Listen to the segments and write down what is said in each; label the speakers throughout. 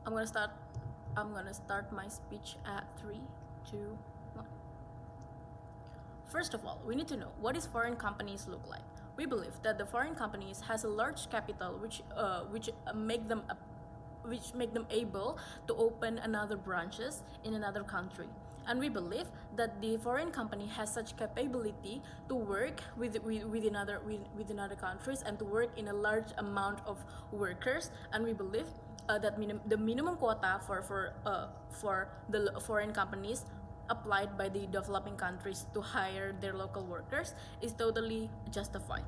Speaker 1: I'm gonna start my speech at 3, 2, 1. First of all, we need to know what does foreign companies look like. We believe that the foreign companies has a large capital which make them able to open another branches in another country. And we believe that the foreign company has such capability to work with another countries and to work in a large amount of workers. And we believe that the minimum quota for the foreign companies applied by the developing countries to hire their local workers is totally justified.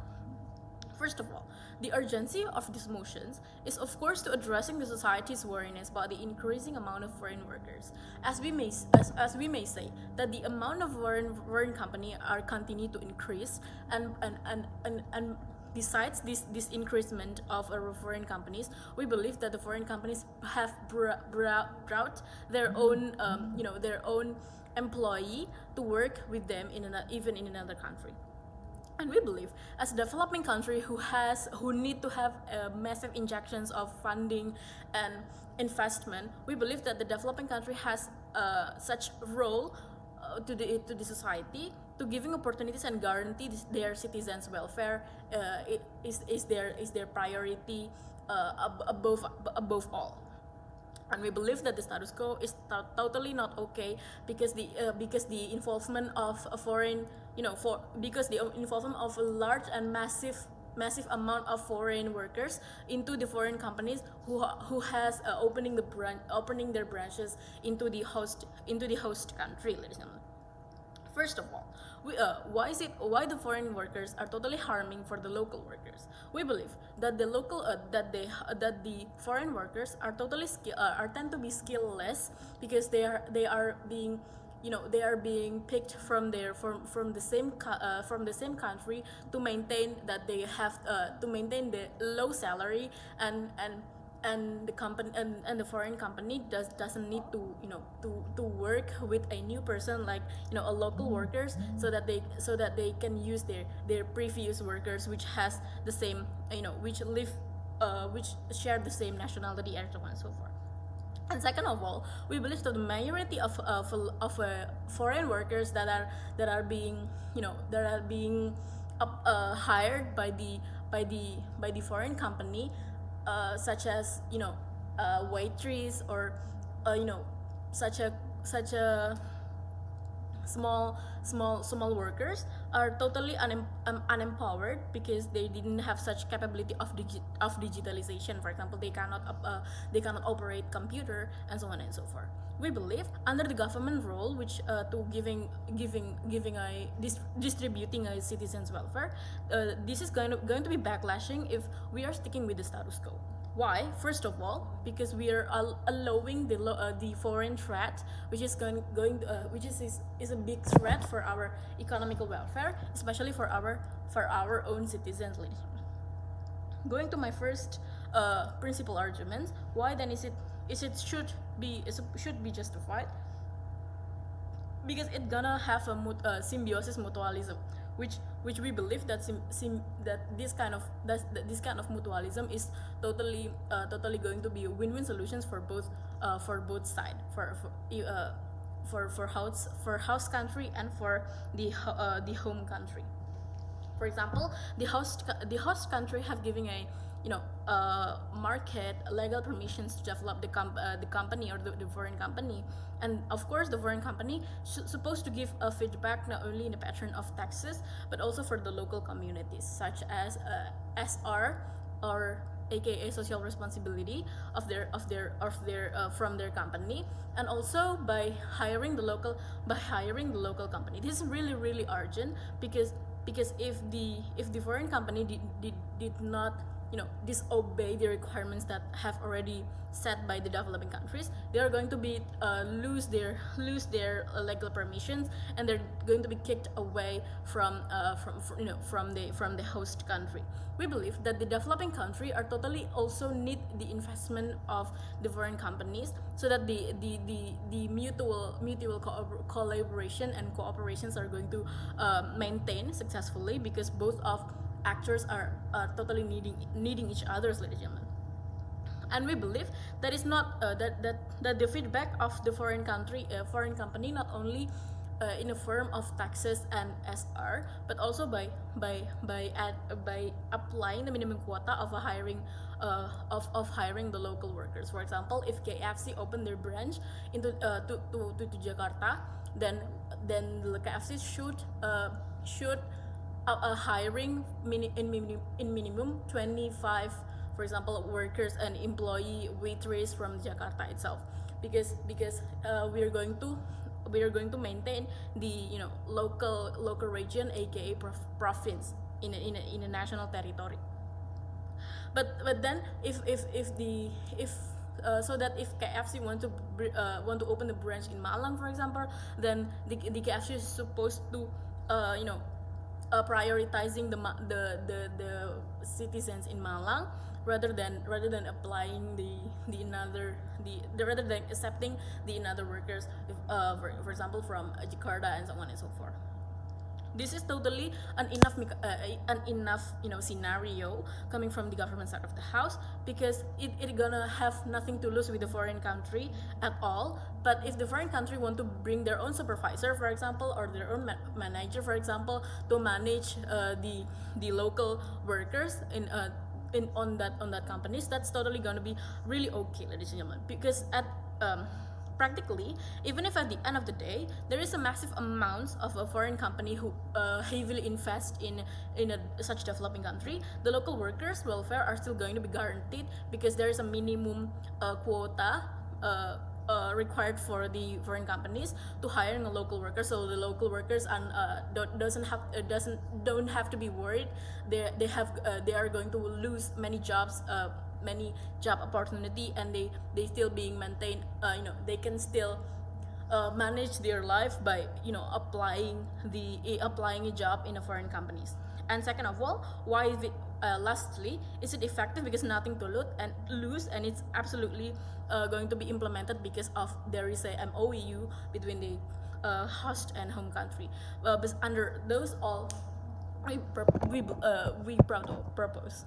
Speaker 1: First of all, the urgency of these motions is of course to addressing the society's worriness about the increasing amount of foreign workers. As we may say that the amount of foreign company are continue to increase, and besides this increasement of foreign companies, we believe that the foreign companies have brought their own their own employee to work with them even in another country. And we believe, as a developing country who need to have massive injections of funding and investment, we believe that the developing country has such role to the society, to giving opportunities and guarantee their citizens' welfare is their priority above all. And we believe that the status quo is totally not okay because the involvement of a foreign because the involvement of a large and massive amount of foreign workers into the foreign companies who has opening their branches into the host country, ladies and gentlemen. First of all, why the foreign workers are totally harming for the local workers? We believe that the foreign workers are tend to be skillless because they are being picked from the same country to maintain that they have to maintain the low salary, and the company and the foreign company doesn't need to to work with a new person, like a local workers, so that they can use their previous workers which has the same which share the same nationality and so on and so forth. And second of all, we believe that the majority of foreign workers that are being hired by the foreign company, such as waitress, or such a small workers, are totally unempowered because they didn't have such capability of digitalization. For example, they cannot operate computer and so on and so forth. We believe under the government role, which to distributing a citizens' welfare, this is going to be backlashing if we are sticking with the status quo. Why? First of all, because we are allowing the foreign threat, which is is a big threat for our economical welfare, especially for our own citizens. Going to my first principal argument, why then should be justified? Because it's gonna have a symbiosis mutualism, which we believe that that this kind of mutualism is totally going to be win-win solutions for both sides, for host country and for the home country. For example, the host country have given a market legal permissions to develop the company or the foreign company, and of course the foreign company supposed to give a feedback not only in the pattern of taxes but also for the local communities, such as SR, or aka social responsibility of their from their company, and also by hiring the local company. This is really urgent because if the foreign company did not disobey the requirements that have already set by the developing countries, they are going to be lose their legal permissions, and they're going to be kicked away from the host country. We believe that the developing country are totally also need the investment of the foreign companies, so that the mutual collaboration and cooperations are going to maintain successfully, because both of actors are totally needing each other, ladies and gentlemen. And we believe that is not that the feedback of the foreign company not only in the form of taxes and SR, but also by applying the minimum quota of a hiring of hiring the local workers. For example, if KFC open their branch into to Jakarta, then the KFC should hiring in minimum 25, for example, workers and employee waitress from Jakarta itself, because we are going to maintain the local region, aka province in a national territory. But then if so that if KFC want to open the branch in Malang, for example, then the KFC is supposed to prioritizing the citizens in Malang rather than applying rather than accepting the another workers, for example, from Jakarta and so on and so forth. This is totally an enough scenario coming from the government side of the house, because it gonna have nothing to lose with the foreign country at all. But if the foreign country want to bring their own supervisor, for example, or their own manager, for example, to manage the local workers on that companies, that's totally gonna be really okay, ladies and gentlemen, because practically, even if at the end of the day there is a massive amount of a foreign company who heavily invest in such developing country, the local workers' welfare are still going to be guaranteed, because there is a minimum quota required for the foreign companies to hiring a local worker. So the local workers don't have to be worried. They are going to lose many jobs. Many job opportunity, and they still being maintained. They can still manage their life by applying a job in a foreign companies. And second of all, why is it lastly, is it effective? Because nothing to lose, and it's absolutely going to be implemented because of there is a MOU between the host and home country. But under those all, we propose.